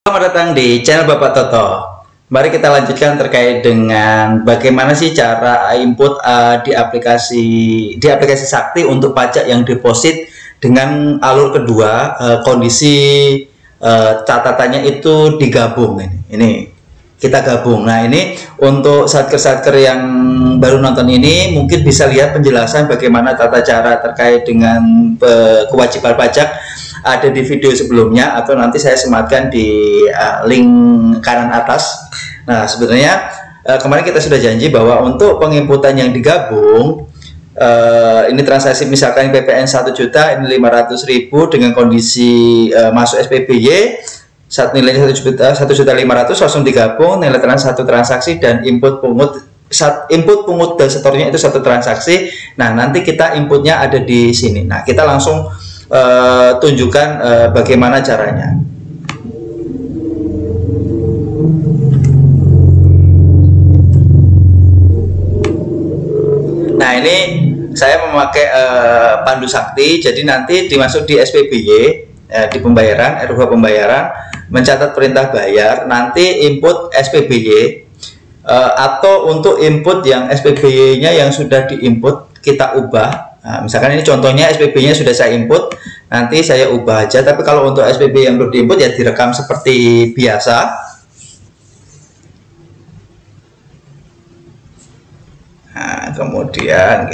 Selamat datang di channel Bapak Toto. Mari kita lanjutkan terkait dengan bagaimana sih cara input di aplikasi Sakti untuk pajak yang deposit dengan alur kedua, kondisi catatannya itu digabung. Ini kita gabung. Nah, ini untuk satker-satker yang baru nonton ini mungkin bisa lihat penjelasan bagaimana tata cara terkait dengan kewajiban pajak ada di video sebelumnya, atau nanti saya sematkan di link kanan atas. Nah, sebenarnya kemarin kita sudah janji bahwa untuk penginputan yang digabung, ini transaksi misalkan PPN 1 juta, ini 500.000 dengan kondisi masuk SPBY saat nilainya 1.500.000 langsung digabung nilai satu transaksi dan input pungut dan setornya itu satu transaksi. Nah, nanti kita inputnya ada di sini. Nah, kita langsung tunjukkan bagaimana caranya. Nah, ini saya memakai Pandu Sakti, jadi nanti dimasuk di SPBY, di pembayaran, RUH pembayaran, mencatat perintah bayar, nanti input SPBY, atau untuk input yang SPBY-nya yang sudah diinput kita ubah. Nah, misalkan ini contohnya SPB-nya sudah saya input, nanti saya ubah aja. Tapi kalau untuk SPB yang belum diinput ya direkam seperti biasa. Nah, kemudian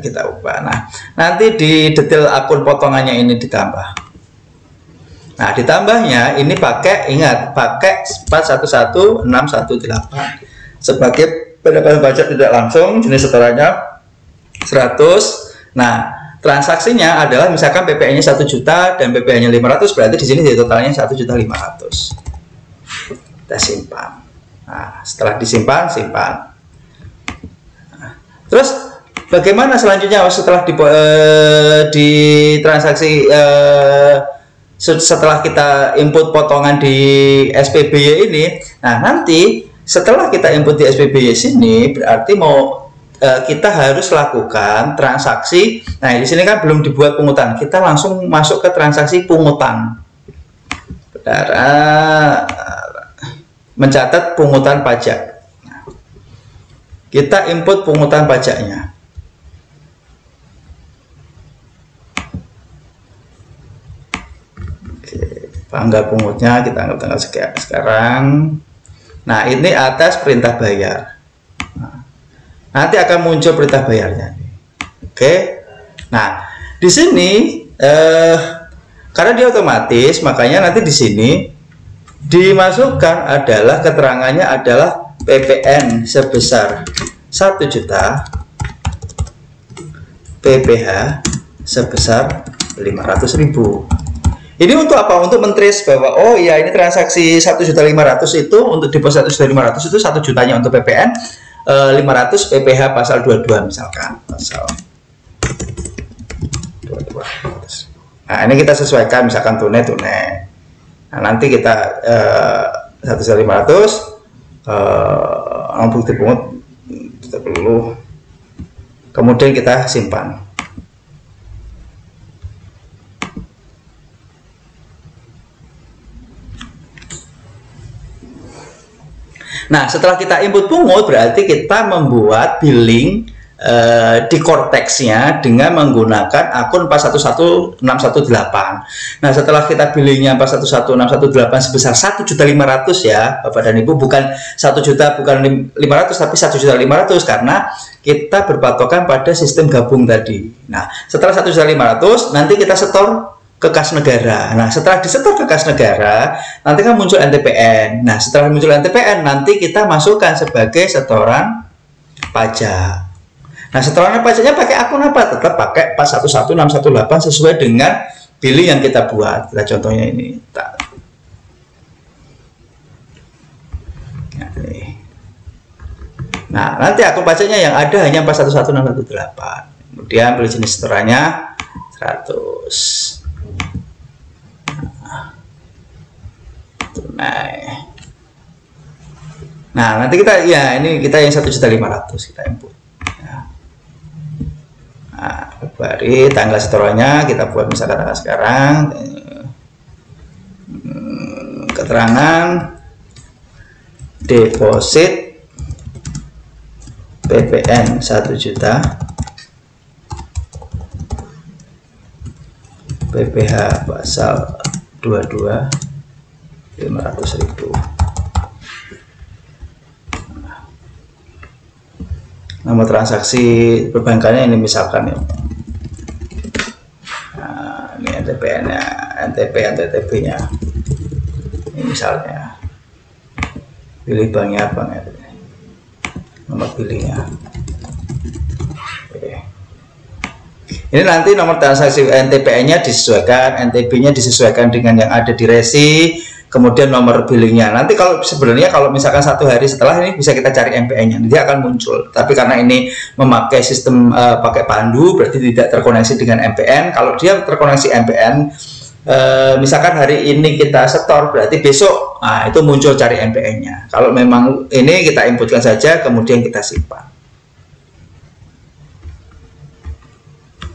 kita ubah. Nah, nanti di detail akun potongannya ini ditambah. Nah, ditambahnya ini pakai 411618 sebagai pendapatan pajak tidak langsung, jenis setorannya 100. Nah, transaksinya adalah misalkan PPN-nya 1 juta dan PPN-nya 500, berarti di sini totalnya 1.500.000. Kita simpan. Nah, setelah disimpan, simpan. Nah, terus bagaimana selanjutnya setelah di transaksi setelah kita input potongan di SPBY ini? Nah, nanti setelah kita input di SPBY sini berarti kita harus lakukan transaksi. Nah, di sini kan belum dibuat pungutan, kita langsung masuk ke transaksi pungutan. Mencatat pungutan pajak. Kita input pungutan pajaknya. Tanggal pungutnya kita anggap tanggal sekarang. Nah, ini atas perintah bayar. Nanti akan muncul perintah bayarnya. Oke. Nah, di sini karena dia otomatis, makanya nanti di sini dimasukkan adalah keterangannya adalah PPN sebesar 1 juta, PPH sebesar 500.000. Ini untuk apa? Untuk mentrace bahwa oh iya, ini transaksi 1.500.000 itu untuk deposit 1.500.000 itu 1 jutanya untuk PPN, 500 PPH pasal 22 misalkan, pasal 22. Nah, ini kita sesuaikan misalkan tunai. Nah, nanti kita 1.500 bukti pungut kita perlu, kemudian kita simpan. Nah, setelah kita input pungut berarti kita membuat billing di Cortex-nya dengan menggunakan akun 411618. Nah, setelah kita billingnya 411618 sebesar 1.500.000 ya Bapak dan Ibu, bukan 1 juta, bukan 500, tapi 1.500.000 karena kita berpatokan pada sistem gabung tadi. Nah, setelah 1.500.000 nanti kita setor ke kas negara. Nah, setelah disetor ke kas negara, nanti kan muncul NTPN. Nah, setelah muncul NTPN, nanti kita masukkan sebagai setoran pajak. Nah, setoran pajaknya pakai akun apa? Tetap pakai 411618 sesuai dengan billing yang kita buat. Kita contohnya ini. Nah, nanti akun pajaknya yang ada hanya 411618. Kemudian pilih jenis setorannya 100. Nah, nanti kita ini kita yang 1.500.000 kita input. Nah, Februari tanggal setorannya kita buat misalkan tanggal sekarang keterangan deposit PPN 1 juta, PPh pasal 22 500.000. Nama transaksi perbankannya ini misalkan ya. Nah, ini NTPN-nya, NTP-nya. Ini misalnya. Pilih banknya apa ya? Nomor pilihnya. Oke. Ini nanti nomor transaksi NTPN-nya disesuaikan, NTB-nya disesuaikan dengan yang ada di resi, kemudian nomor billingnya. Nanti kalau sebenarnya kalau misalkan 1 hari setelah ini bisa kita cari MPN-nya, dia akan muncul. Tapi karena ini memakai sistem pakai pandu, berarti tidak terkoneksi dengan MPN. Kalau dia terkoneksi MPN, misalkan hari ini kita setor, berarti besok itu muncul cari MPN-nya. Kalau memang ini kita inputkan saja, kemudian kita simpan.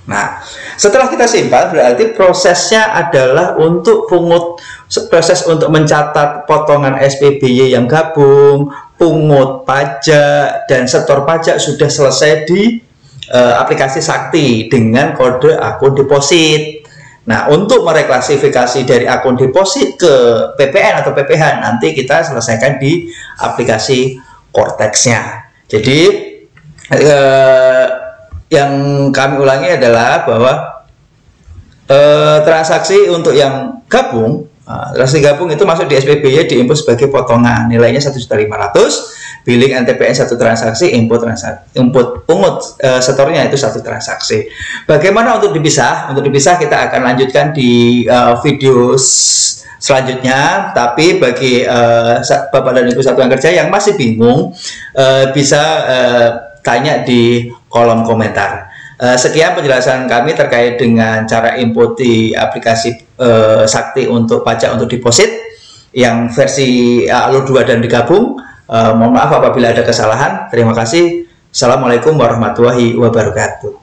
Nah, setelah kita simpan, berarti prosesnya adalah untuk proses untuk mencatat potongan SPBY yang gabung, pungut pajak, dan setor pajak sudah selesai di aplikasi Sakti dengan kode akun deposit. Nah, untuk mereklasifikasi dari akun deposit ke PPN atau PPH, nanti kita selesaikan di aplikasi Cortex-nya. Jadi, yang kami ulangi adalah bahwa transaksi untuk yang gabung, transaksi gabung itu masuk di SPBY diinput sebagai potongan, nilainya 1.500.000, billing NTPN 1 transaksi, input pungut setornya itu 1 transaksi. Bagaimana untuk dipisah? Untuk dipisah kita akan lanjutkan di video selanjutnya, tapi bagi Bapak dan Ibu Satuan Kerja yang masih bingung, bisa tanya di kolom komentar. Sekian penjelasan kami terkait dengan cara input di aplikasi Sakti untuk pajak untuk deposit yang versi Alur 2 dan digabung. Mohon maaf apabila ada kesalahan. Terima kasih. Assalamualaikum warahmatullahi wabarakatuh.